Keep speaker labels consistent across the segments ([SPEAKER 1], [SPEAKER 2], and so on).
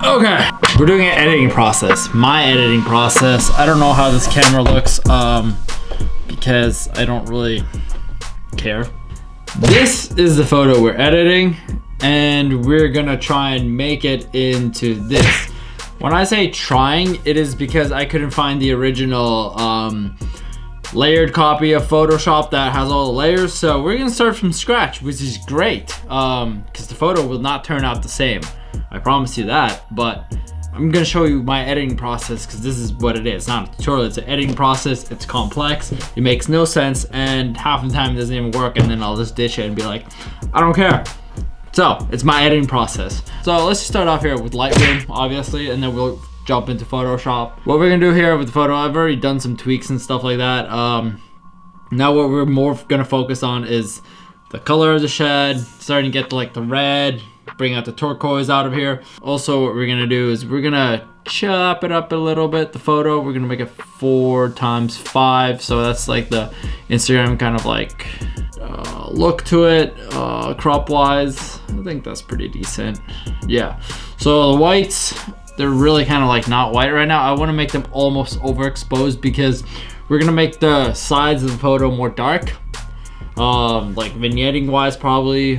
[SPEAKER 1] Okay, we're doing an editing process. My editing process. I don't know how this camera looks because I don't really care. This is the photo we're editing, and we're gonna try and make it into this. When I say trying, it is because I couldn't find the original layered copy of Photoshop that has all the layers. So we're gonna start from scratch, which is great because the photo will not turn out the same. I promise you that, but I'm gonna show you my editing process because this is what it is. It's not a tutorial, it's an editing process. It's complex, it makes no sense, and half the time it doesn't even work, and then I'll just ditch it and be like, I don't care. So it's my editing process. So let's just start off here with Lightroom, obviously, and then we'll jump into Photoshop. What we're gonna do here with the photo, I've already done some tweaks and stuff like that. Now what we're more gonna focus on is the color of the shed, starting to get to like the red, bring out the turquoise out of here. Also, what we're gonna do is we're gonna chop it up a little bit, the photo. We're gonna make it 4x5, so that's like the Instagram kind of like look to it, crop wise. I think that's pretty decent. Yeah, so the whites, they're really kind of like not white right now. I want to make them almost overexposed because we're gonna make the sides of the photo more dark, like vignetting wise probably,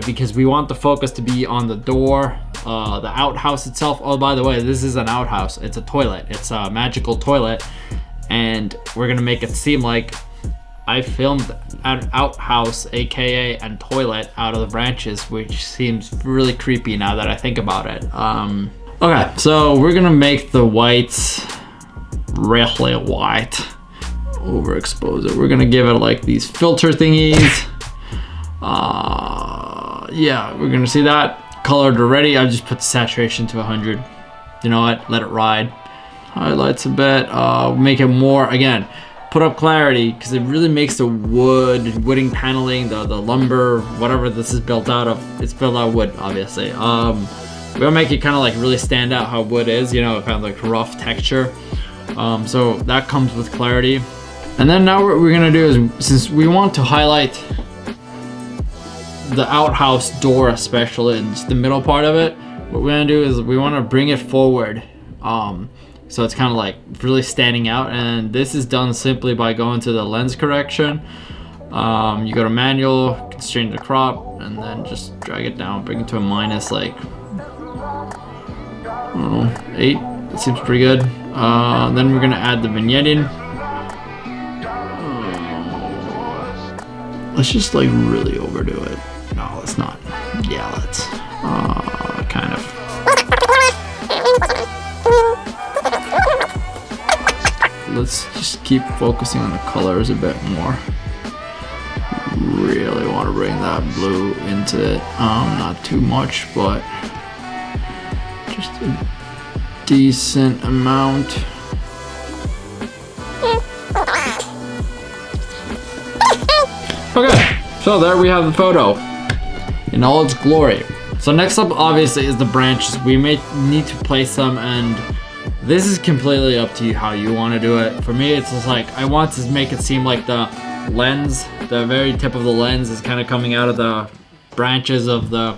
[SPEAKER 1] because we want the focus to be on the door, the outhouse itself. Oh, by the way, this is an outhouse. It's a toilet. It's a magical toilet, and we're gonna make it seem like I filmed an outhouse, aka and toilet, out of the branches, which seems really creepy now that I think about it. Okay, so we're gonna make the whites really white. Overexpose it. We're gonna give it like these filter thingies. Yeah, we're gonna see that colored already. I just put the saturation to 100. You know what? Let it ride. Highlights a bit. Make it more, again, put up clarity because it really makes the wooding paneling, the lumber, whatever this is built out of. It's built out of wood, obviously. We're gonna make it kind of like really stand out how wood is, you know, kind of like rough texture. So that comes with clarity. And then now what we're gonna do is, since we want to highlight the outhouse door especially, and just the middle part of it, what we're gonna do is we wanna bring it forward. So it's kind of like really standing out, and this is done simply by going to the lens correction. You go to manual, constrain the crop, and then just drag it down, bring it to a minus like, I don't know, 8. That seems pretty good. Then we're gonna add the vignetting. Let's just like really overdo it. No, let's not. Yeah, let's kind of. Let's just keep focusing on the colors a bit more. Really want to bring that blue into it. Not too much, but just a decent amount. Okay, so there we have the photo in all its glory. So next up, obviously, is the branches. We may need to place them, and this is completely up to you how you want to do it. For me, it's just like I want to make it seem like the lens, the very tip of the lens, is kind of coming out of the branches of the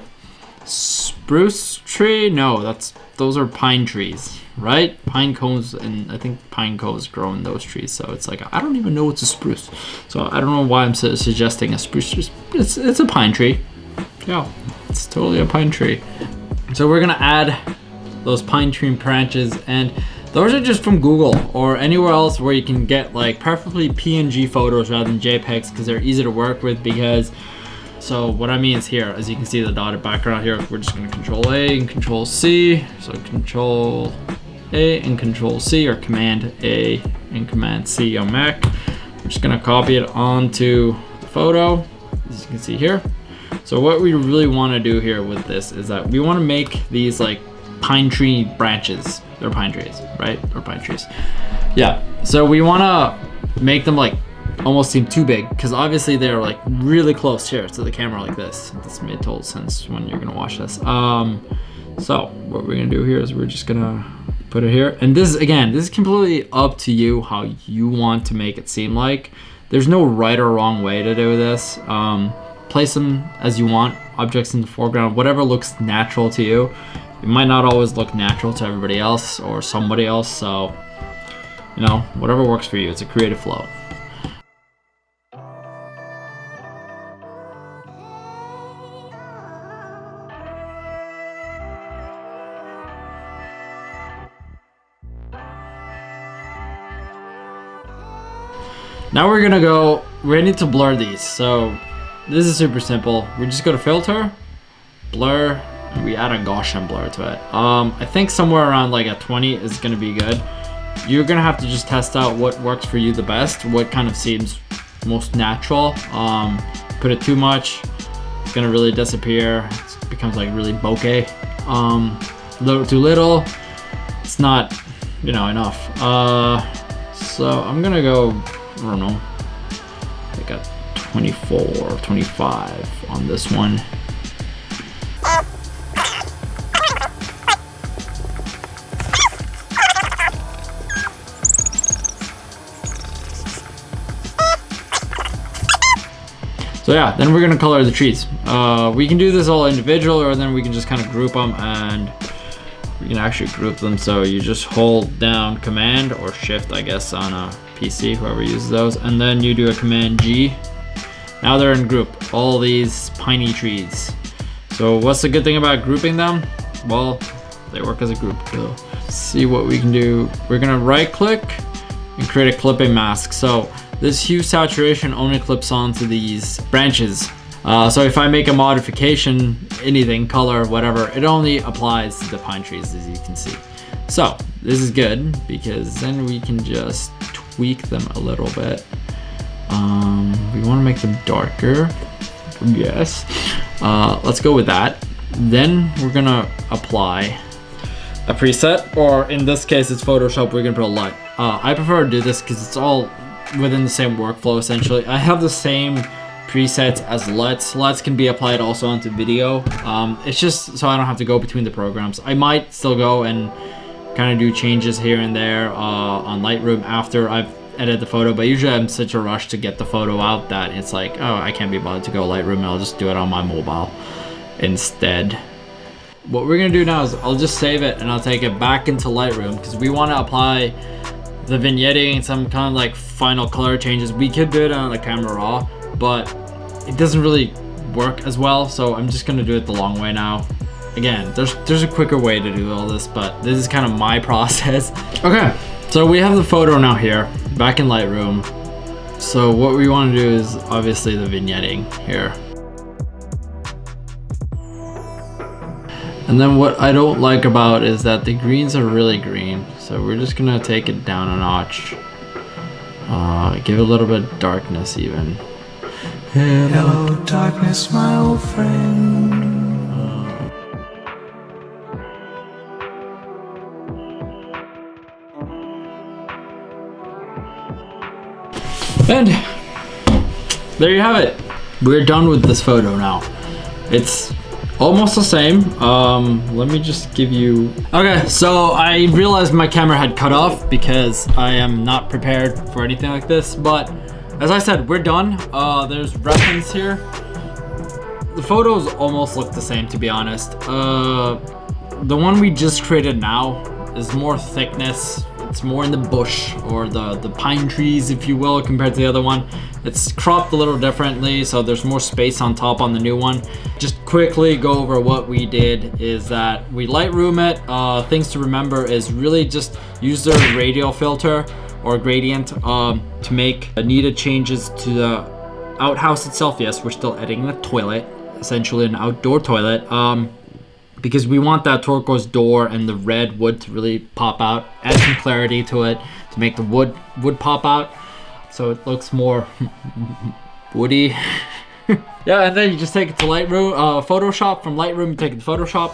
[SPEAKER 1] spruce tree. No, those are pine trees, right? Pine cones, and I think pine cones grow in those trees. So it's like I don't even know it's a spruce. So I don't know why I'm suggesting a spruce. It's a pine tree. Yeah, it's totally a pine tree. So we're gonna add those pine tree branches, and those are just from Google or anywhere else where you can get like preferably PNG photos rather than JPEGs because they're easy to work with. Because so what I mean is here, as you can see the dotted background here, we're just gonna Control A and Control C. So Control A and Control C, or Command A and Command C on Mac. We're just gonna copy it onto the photo, as you can see here. So what we really want to do here with this is that we want to make these like pine tree branches. They're pine trees, right? Or pine trees. Yeah. So we want to make them like almost seem too big because obviously they're like really close here to the camera like this. This made total sense when you're gonna watch this. So what we're gonna do here is we're just gonna put it here, and this is completely up to you how you want to make it seem like. There's no right or wrong way to do this. Place them as you want, objects in the foreground, whatever looks natural to you. It might not always look natural to everybody else or somebody else, so, you know, whatever works for you. It's a creative flow. Now we're gonna need to blur these. So this is super simple. We just go to filter, blur, and we add a Gaussian blur to it. I think somewhere around like a 20 is gonna be good. You're gonna have to just test out what works for you the best, what kind of seems most natural. Put it too much, it's gonna really disappear. It becomes like really bokeh. Little too little, it's not, you know, enough. So I'm gonna go, I don't know, like a 24 or 25 on this one. So yeah, then we're gonna color the trees. We can do this all individual, or then we can just kind of group them, and we can actually group them. So you just hold down Command or Shift, I guess, on a PC, whoever uses those, and then you do a Command G. Now they're in group, all these piney trees. So what's the good thing about grouping them? Well, they work as a group. So see what we can do. We're gonna right click and create a clipping mask. So this hue saturation only clips onto these branches. So if I make a modification, anything, color, whatever, it only applies to the pine trees, as you can see. So this is good because then we can just tweak them a little bit. We want to make them darker. Yes. Let's go with that. Then we're gonna apply a preset, or in this case it's Photoshop. We're gonna put a light. I prefer to do this because it's all within the same workflow essentially. I have the same presets as LUTs. LUTs can be applied also onto video. It's just so I don't have to go between the programs. I might still go and kind of do changes here and there on Lightroom after I've edited the photo, but usually I'm in such a rush to get the photo out that it's like, oh, I can't be bothered to go Lightroom, and I'll just do it on my mobile instead. What we're gonna do now is I'll just save it and I'll take it back into Lightroom because we want to apply the vignetting and some kind of like final color changes. We could do it on the camera raw, but it doesn't really work as well, so I'm just gonna do it the long way now. Again, there's a quicker way to do all this, but this is kind of my process. Okay, so we have the photo now here, back in Lightroom. So what we want to do is obviously the vignetting here. And then what I don't like about is that the greens are really green. So we're just gonna take it down a notch. Give it a little bit of darkness even.
[SPEAKER 2] Hello darkness, my old friend.
[SPEAKER 1] And there you have it. We're done with this photo now. It's almost the same. Let me just give you... Okay, so I realized my camera had cut off because I am not prepared for anything like this, but as I said, we're done. There's reference here. The photos almost look the same, to be honest. The one we just created now is more thickness. It's more in the bush, or the pine trees, if you will, compared to the other one. It's cropped a little differently, so there's more space on top on the new one. Just quickly go over what we did is that we Lightroom it. Things to remember is really just use the radial filter or gradient to make needed changes to the outhouse itself. Yes, we're still editing the toilet, essentially an outdoor toilet. Because we want that turquoise door and the red wood to really pop out, add some clarity to it to make the wood pop out so it looks more woody. Yeah, and then you just take it to Lightroom, Photoshop. From Lightroom, you take it to Photoshop,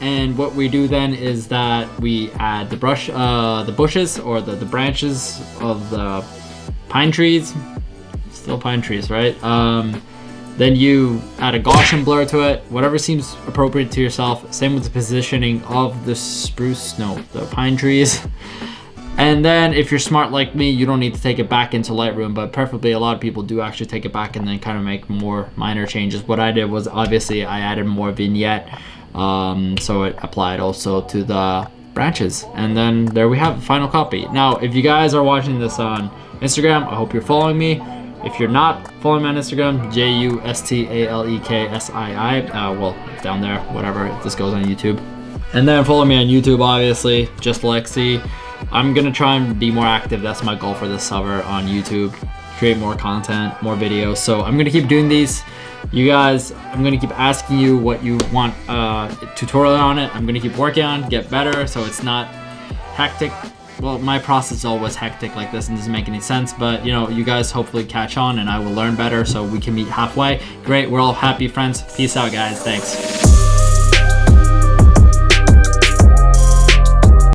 [SPEAKER 1] and what we do then is that we add the brush, the bushes or the branches of the pine trees, still pine trees, right? Then you add a Gaussian blur to it, whatever seems appropriate to yourself. Same with the positioning of the the pine trees. And then if you're smart like me, you don't need to take it back into Lightroom, but preferably a lot of people do actually take it back and then kind of make more minor changes. What I did was obviously I added more vignette So it applied also to the branches, and then there we have the final copy. Now if you guys are watching this on Instagram, I hope you're following me. If you're not following me on Instagram, JUSTALEKSII, well, down there, whatever, if this goes on YouTube. And then follow me on YouTube, obviously, just Lexi. I'm gonna try and be more active. That's my goal for this summer on YouTube. Create more content, more videos. So I'm gonna keep doing these. You guys, I'm gonna keep asking you what you want a tutorial on it. I'm gonna keep working on, get better, so it's not hectic. Well, my process is always hectic like this and doesn't make any sense, but you know, you guys hopefully catch on and I will learn better so we can meet halfway. Great, we're all happy friends. Peace out, guys. Thanks.